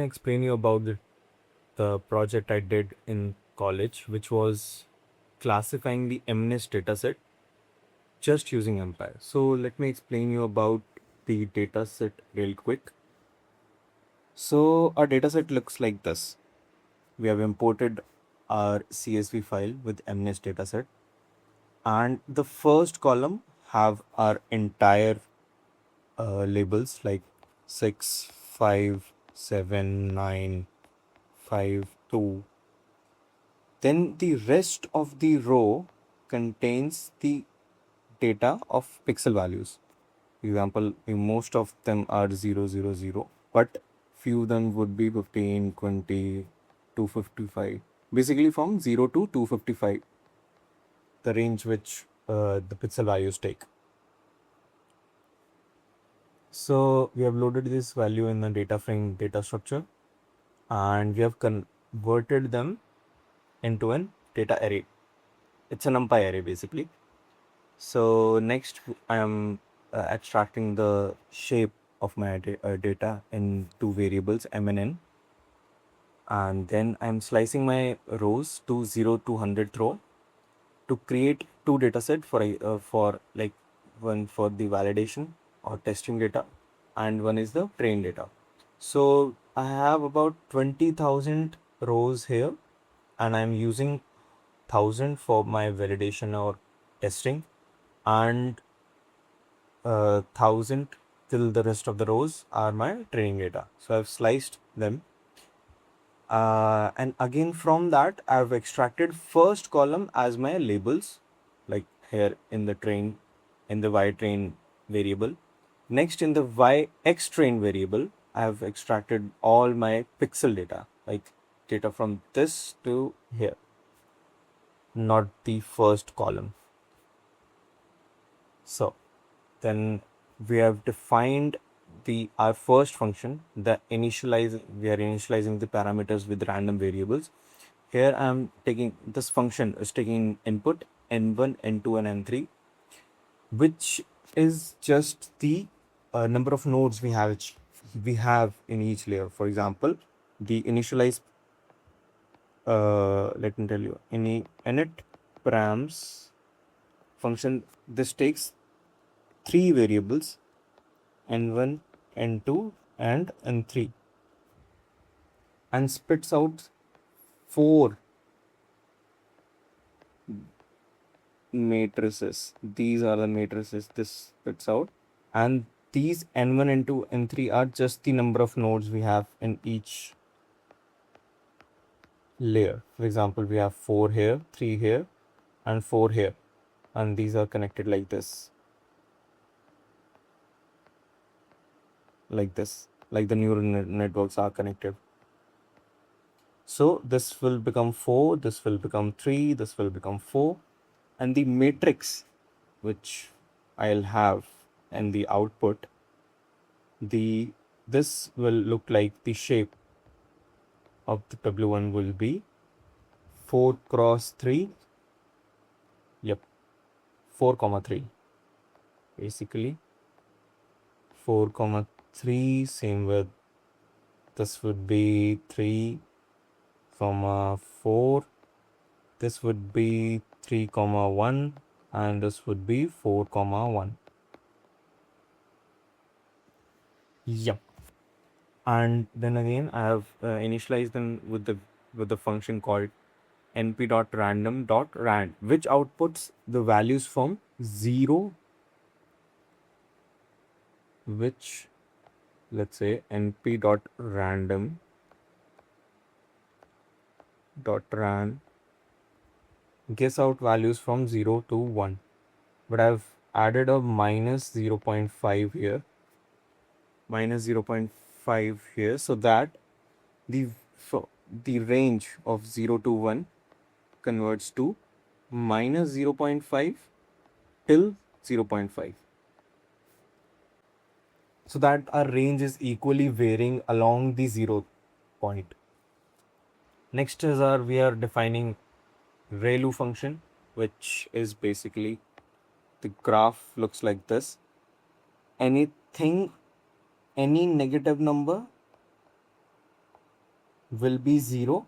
I explain you about the project I did in college, which was classifying the MNIST dataset just using Empire. So let me explain you about the dataset real quick. So our dataset looks like this. We have imported our CSV file with MNIST dataset, and the first column have our entire labels like 6, 5, 7, 9, 5, 2. Then the rest of the row contains the data of pixel values. For example, most of them are 0, 0, 0, but few of them would be 15, 20, 255. Basically from 0 to 255, the range which the pixel values take. So we have loaded this value in the data frame data structure, and we have converted them into an data array. It's a Numpy array basically. So next I am extracting the shape of my data in two variables m and n, and then I'm slicing my rows to 0 to 100th row to create two data set for like one for the validation or testing data, and one is the train data. So I have about 20,000 rows here, and I'm using 1,000 for my validation or testing, and 1,000 till the rest of the rows are my training data. So I've sliced them. And again from that, I've extracted first column as my labels, like here in the train, in the y train variable. Next, in the yx train variable, I have extracted all my pixel data, like data from this to here, not the first column. So then we have defined our first function, the initialize. We are initializing the parameters with random variables. Here I am taking this function is taking input n1, n2, and n3, which is just the number of nodes we have in each layer. For example, the initialize. Let me tell you, init params function. This takes three variables, n1, n2, and n3, and spits out four matrices. These are the matrices this spits out, and these n1, n2, n3 are just the number of nodes we have in each layer. For example, we have 4 here, 3 here, and 4 here, and these are connected like this, like the neural networks are connected. So this will become 4, this will become 3, this will become 4, and the matrix which I'll have in the output, this will look like the shape of the W1 will be 4 cross 3. Yep, 4 comma 3. Basically 4 comma 3. Same with this would be 3 comma 4. This would be 3 comma 1, and this would be 4 comma 1. Yep. And then again I have initialized them with the function called np.random.rand, which outputs the values from 0, which, let's say, np.random.ran guess out values from 0 to 1. But I've added a minus 0.5 here, so that the the range of 0 to 1 converts to minus 0.5 till 0.5, so that our range is equally varying along the 0 point. Next is we are defining ReLU function, which is basically the graph looks like this. Any negative number will be 0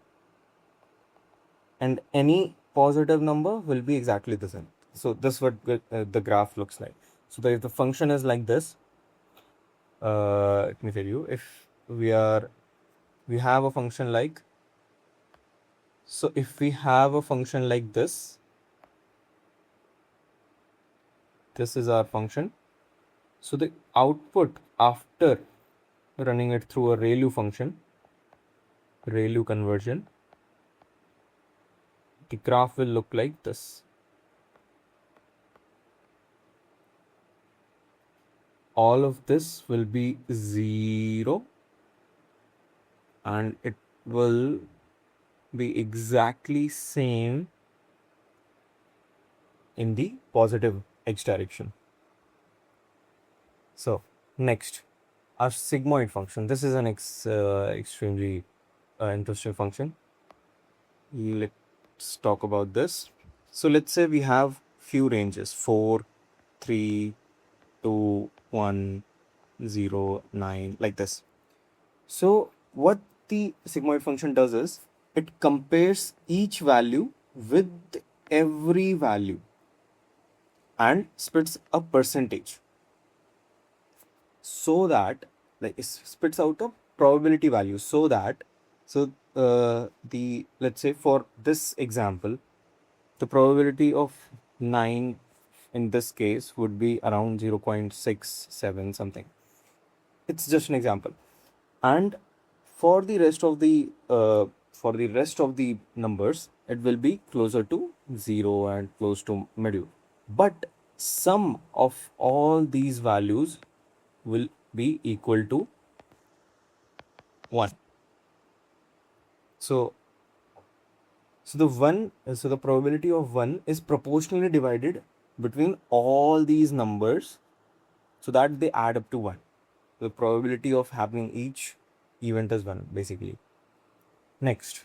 and any positive number will be exactly the same. So this is what the graph looks like. So if the function is like this, let me tell you, if we have a function like, so if we have a function like this is our function. So the output after running it through a ReLU function, ReLU conversion, the graph will look like this. All of this will be 0 and it will be exactly same in the positive x direction. So next, our sigmoid function. This is an extremely interesting function. Let's talk about this. So let's say we have few ranges 4, 3, 2, 1, 0, 9, like this. So what the sigmoid function does is it compares each value with every value and splits a percentage, so that like it spits out a probability value, so that the let's say for this example the probability of 9 in this case would be around 0.67 something. It's just an example. And for the rest of the numbers it will be closer to 0 and close to middle, but sum of all these values will be equal to 1. So the probability of 1 is proportionally divided between all these numbers so that they add up to 1. The probability of happening each event is 1 basically. Next,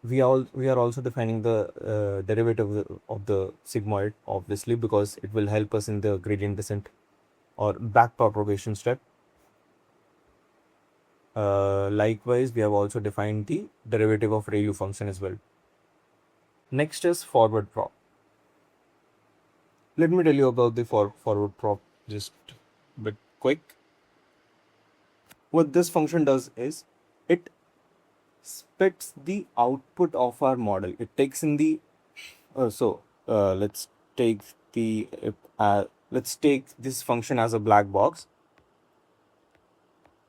we are also defining the derivative of the sigmoid, obviously, because it will help us in the gradient descent or backpropagation step. Likewise, we have also defined the derivative of ReLU function as well. Next is forward prop. Let me tell you about the forward prop just a bit quick. What this function does is it spits the output of our model. It takes in the let's take the let's take this function as a black box,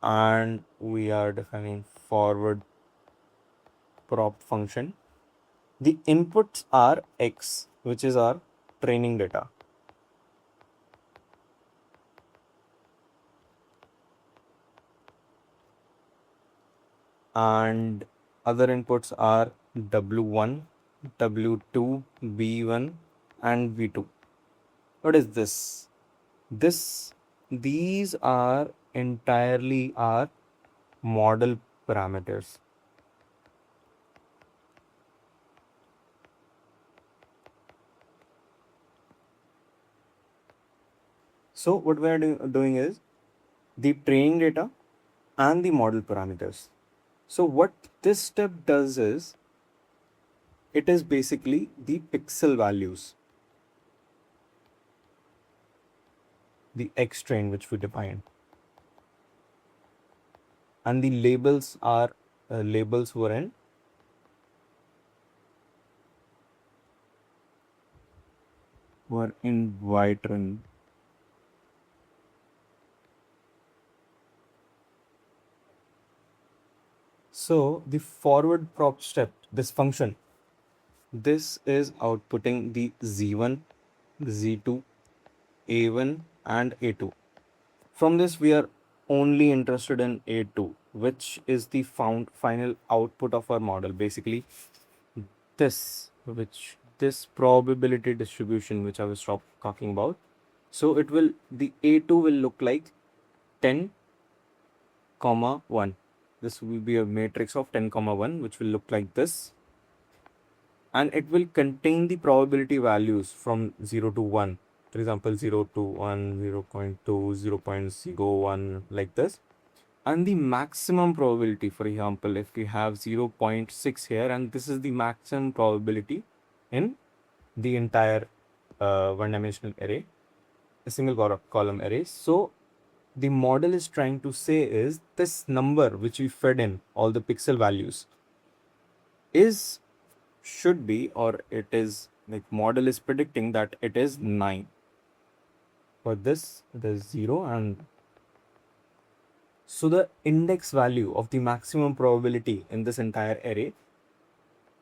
and we are defining forward prop function. The inputs are x, which is our training data, and other inputs are w1, w2, b1 and b2. What is this? These are entirely our model parameters. So what we are doing is the training data and the model parameters. So what this step does is it is basically the pixel values, the X train which we define, and the labels are labels were in Y train. So the forward prop step, this function, this is outputting the Z1, Z2, A1 and A2. From this we are only interested in A2, which is the final output of our model. Basically this probability distribution which I was talking about. So the A2 will look like 10, 1. This will be a matrix of 10, 1, which will look like this. And it will contain the probability values from 0 to 1. For example, 0 to 1, 0.2, 0.01, like this. and the maximum probability. For example, if we have 0.6 here, and this is the maximum probability in the entire one-dimensional array, a single column array. So the model is trying to say is this number which we fed in all the pixel values is should be, or it is like model is predicting that it is 9. For this it is 0, and so the index value of the maximum probability in this entire array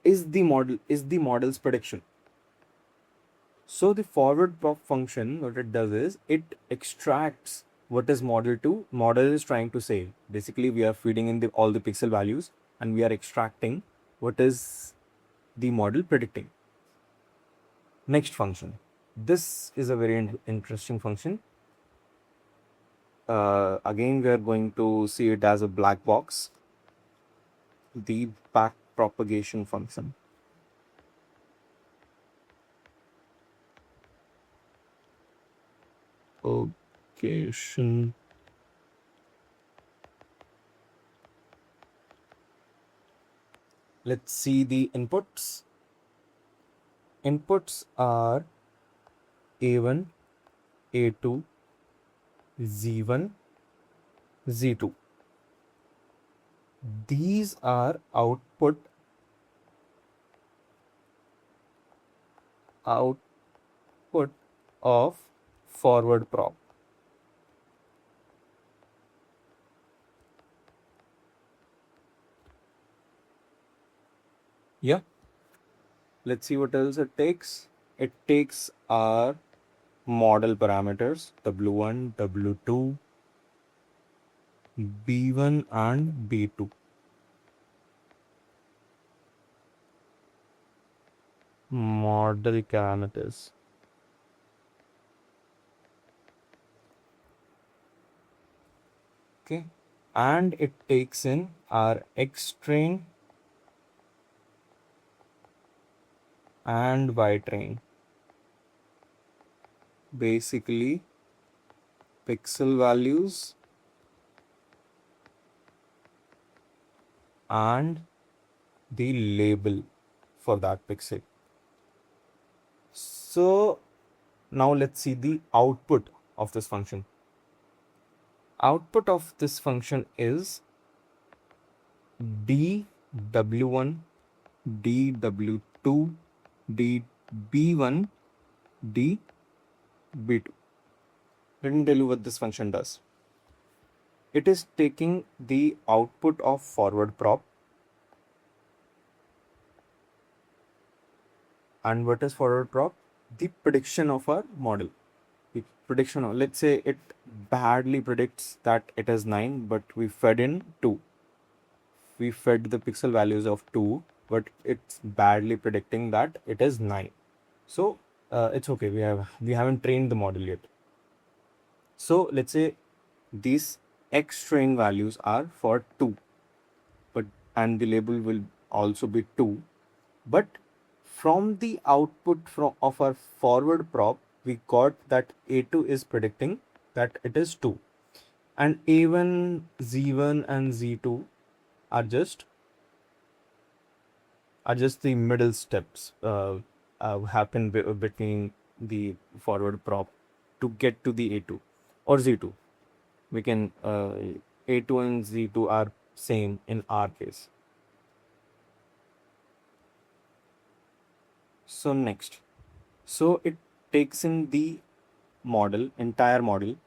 is the model's prediction. So the forward prop function, what it does is it extracts what is model is trying to say. Basically, we are feeding in all the pixel values and we are extracting what is the model predicting. Next function. This is a very interesting function. Again, we are going to see it as a black box. The backpropagation function. Propagation. Let's see the inputs. Inputs are A1, A2, Z1, Z2. These are output of forward prop. Yeah. Let's see what else it takes. It takes our model parameters, W1, W2, B1 and B2. Model parameters. Okay. And it takes in our X train and Y train. Basically, pixel values and the label for that pixel. So now let's see the output of this function. Output of this function is dw1, dw2, db1, db2. Let me tell you what this function does. It is taking the output of forward prop. And what is forward prop? The prediction of our model. The prediction of, let's say it badly predicts that it is 9, but we fed in 2. We fed the pixel values of 2, but it's badly predicting that it is 9. So it's okay. We haven't trained the model yet. So let's say these X train values are for 2, but and the label will also be 2. But from the output of our forward prop, we got that A2 is predicting that it is 2. And A1, Z1 and Z2 are just the middle steps happen between the forward prop to get to the A2 or Z2. We can A2 and Z2 are same in our case. So next, so it takes in the entire model.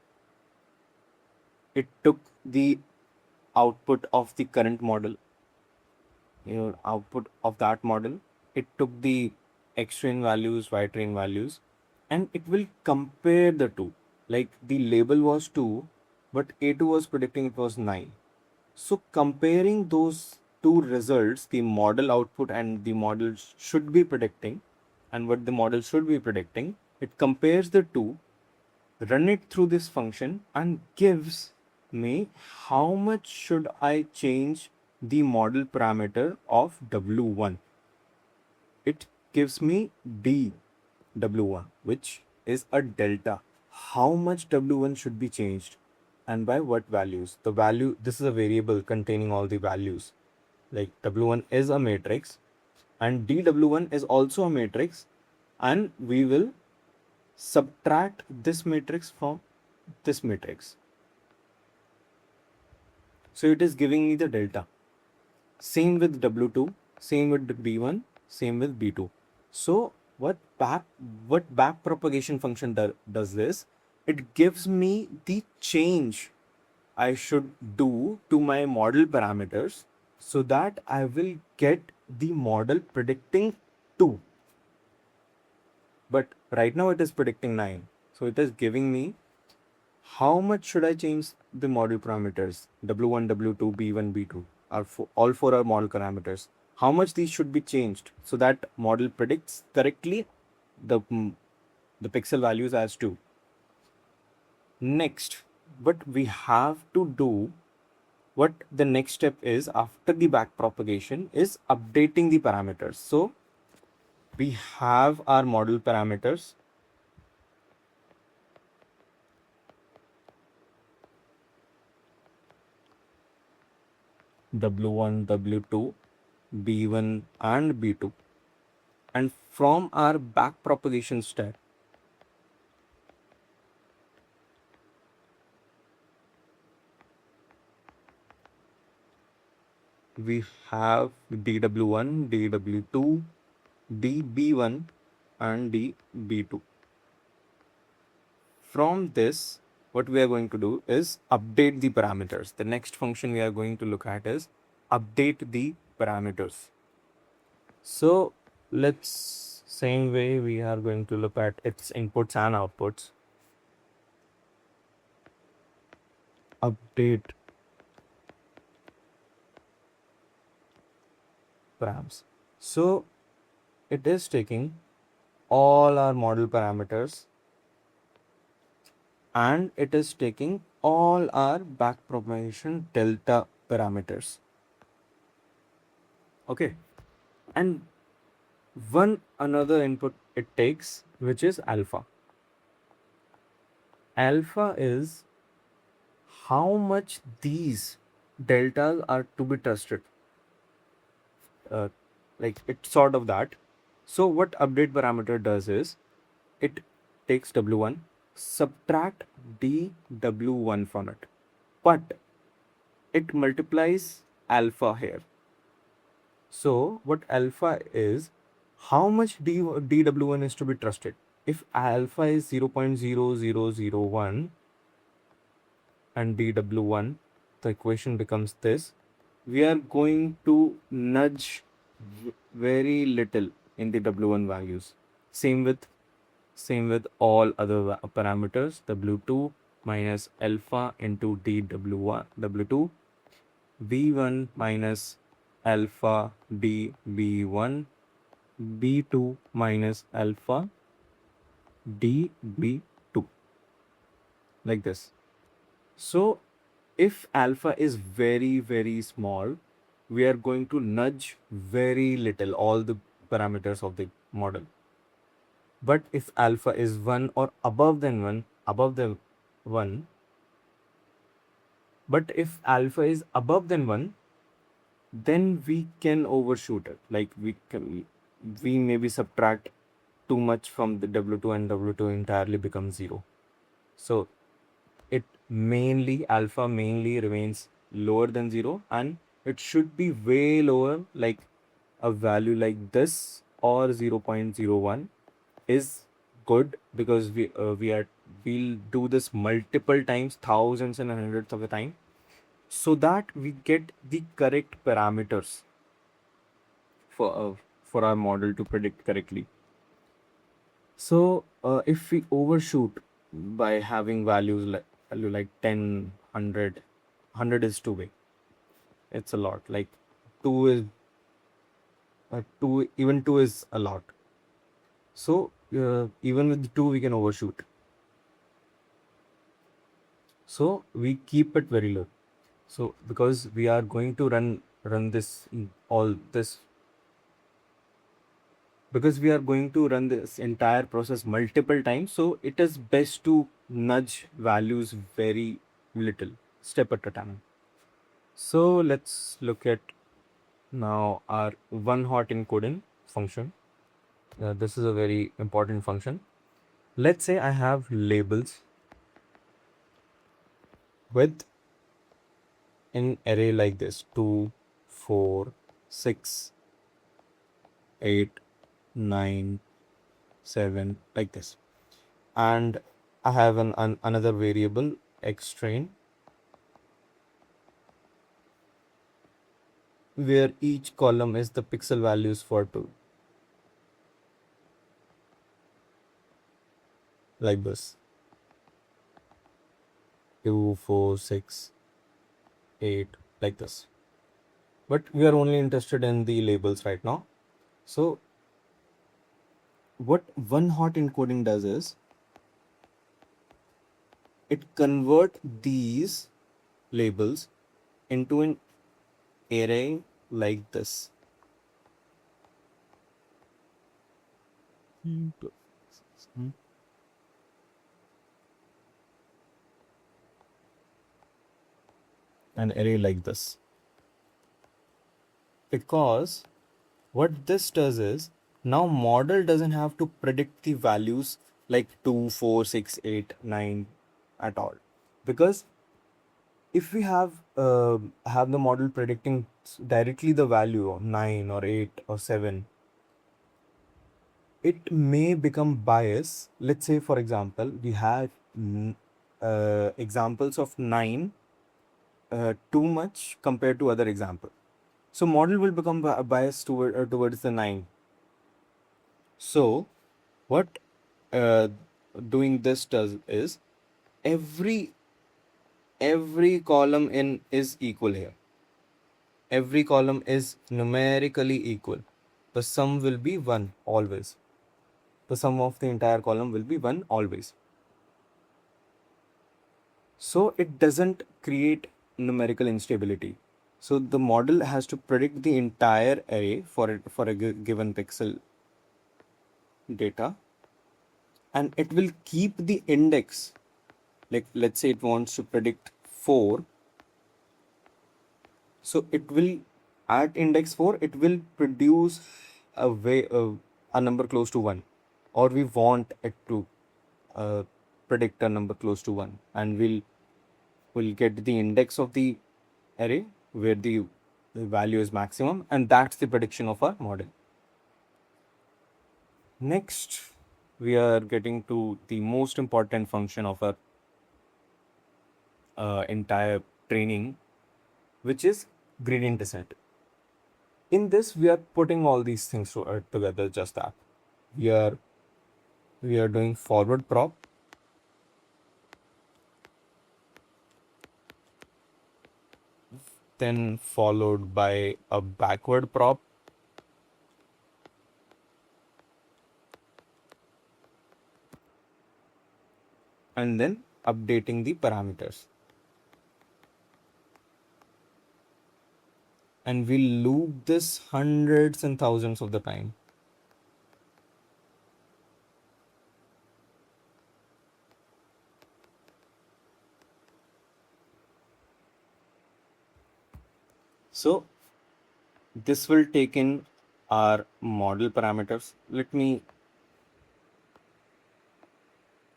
It took the output of the current model, your output of that model. It took the X train values, Y train values, and it will compare the two. Like the label was 2, but A2 was predicting it was 9. So comparing those two results, the model output and the model should be predicting, and what the model should be predicting, it compares the two, run it through this function, and gives me how much should I change the model parameter of W1. It gives me dW1, which is a delta. How much W1 should be changed? and by what values. The value, this is a variable containing all the values. Like W1 is a matrix and dW1 is also a matrix, and we will subtract this matrix from this matrix. So it is giving me the delta. Same with W2, same with B1, same with B2. So what back propagation function does this? It gives me the change I should do to my model parameters so that I will get the model predicting 2. But right now it is predicting 9. So it is giving me how much should I change the model parameters? W1, W2, B1, B2 are all four are model parameters. How much these should be changed so that model predicts correctly the pixel values as 2. Next, what we have to do, what the next step is after the back propagation is updating the parameters. So we have our model parameters. W1, W2, B1 and B2. And from our back propagation step, we have dW1, dW2, dB1 and dB2. From this, what we are going to do is update the parameters. The next function we are going to look at is update the parameters. So let's, same way we are going to look at its inputs and outputs. Update params. So it is taking all our model parameters and it is taking all our backpropagation delta parameters. Okay. And one another input it takes, which is alpha. Alpha is how much these deltas are to be trusted. Uh, like it's sort of that. So what update parameter does is it takes W1, subtract dW1 from it, but it multiplies alpha here. So what alpha is, how much dW1 is to be trusted. If alpha is 0.0001 and dW1, the equation becomes this. We are going to nudge very little in the W1 values. Same with all other parameters. W2 minus alpha into dW1, W2, B1 minus alpha dB1, B2 minus alpha dB2, like this. So if alpha is very small, we are going to nudge very little all the parameters of the model. But if alpha is 1 or above the 1, but if alpha is above than 1, then we can overshoot it. Like we maybe subtract too much from the W2 and W2 entirely becomes 0. So it mainly, alpha mainly remains lower than 0, and it should be way lower, like a value like this or 0.01 is good, because we'll do this multiple times, thousands and hundreds of the time, so that we get the correct parameters for uh, for our model to predict correctly. So if we overshoot by having value like 10, 100 is too big. It's a lot. Like 2 is 2, even 2 is a lot. So even with 2 we can overshoot. So we keep it very low. So because we are going to run this all this because we are going to run this entire process multiple times, so it is best to nudge values very little, step at a time. So let's look at now our one hot encoding function. This is a very important function. Let's say I have labels with an array like this: 2, 4, 6, 8, 9, 7, like this. And I have another variable x train where each column is the pixel values for 2, like this: 2, 4, 6, 8, like this. But we are only interested in the labels right now. So what one hot encoding does is it convert these labels into an array like this. An array like this. Because what this does is now model doesn't have to predict the values like 2, 4, 6, 8, 9 at all. Because if we have the model predicting directly the value of 9 or 8 or 7, it may become bias. Let's say, for example, we have examples of 9 too much compared to other example. So model will become biased towards the 9. So what uh, doing this does is every every column in is equal here. Every column is numerically equal. The sum will be 1 always. The sum of the entire column will be 1 always. So it doesn't create numerical instability. So the model has to predict the entire array for a given pixel data, and it will keep the index. Like let's say it wants to predict 4, so it will at index 4 it will produce a number close to 1, or we want it to uh, predict a number close to 1, and we'll get the index of the array where the value is maximum, and that's the prediction of our model. Next, we are getting to the most important function of our entire training, which is gradient descent. In this, we are putting all these things together. Just that we are we are doing forward prop, then followed by a backward prop, and then updating the parameters. And we'll loop this hundreds and thousands of the time. So this will take in our model parameters. Let me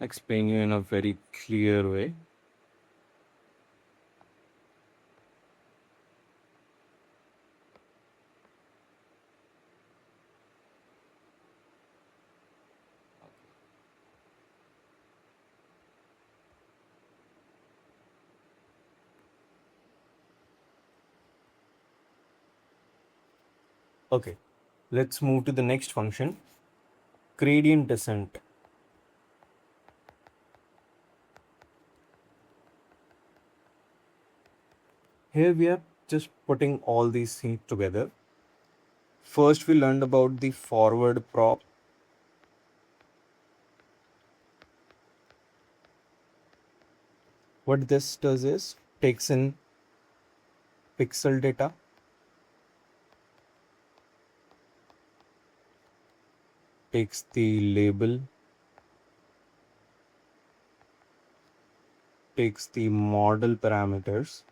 explain you in a very clear way. Okay, let's move to the next function, gradient descent. Here we are just putting all these things together. First, we learned about the forward prop. What this does is takes in pixel data, takes the label, takes the model parameters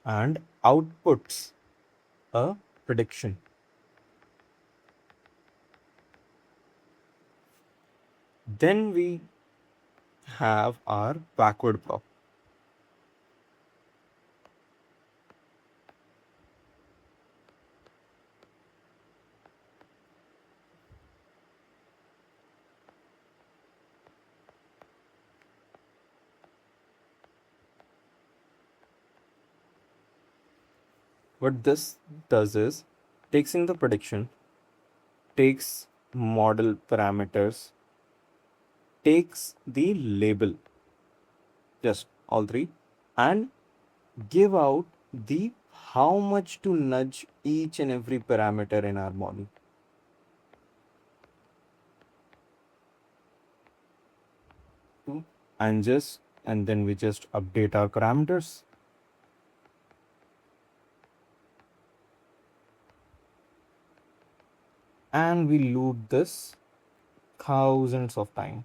and outputs a prediction. Then we have our backward prop. What this does is takes in the prediction, takes model parameters, takes the label, just all three, and give out the how much to nudge each and every parameter in our model. And then we just update our parameters. And we loop this thousands of times.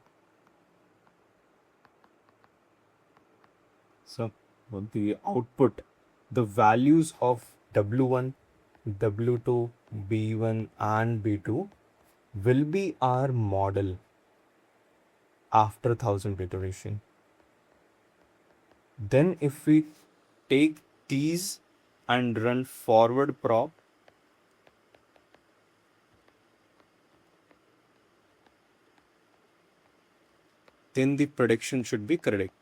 So the output, the values of W1, W2, B1 and B2 will be our model after 1000 iteration. Then if we take these and run forward prop, then the prediction should be correct.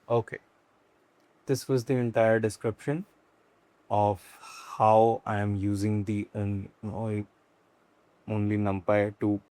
Okay, this was the entire description of how I am using the only NumPy to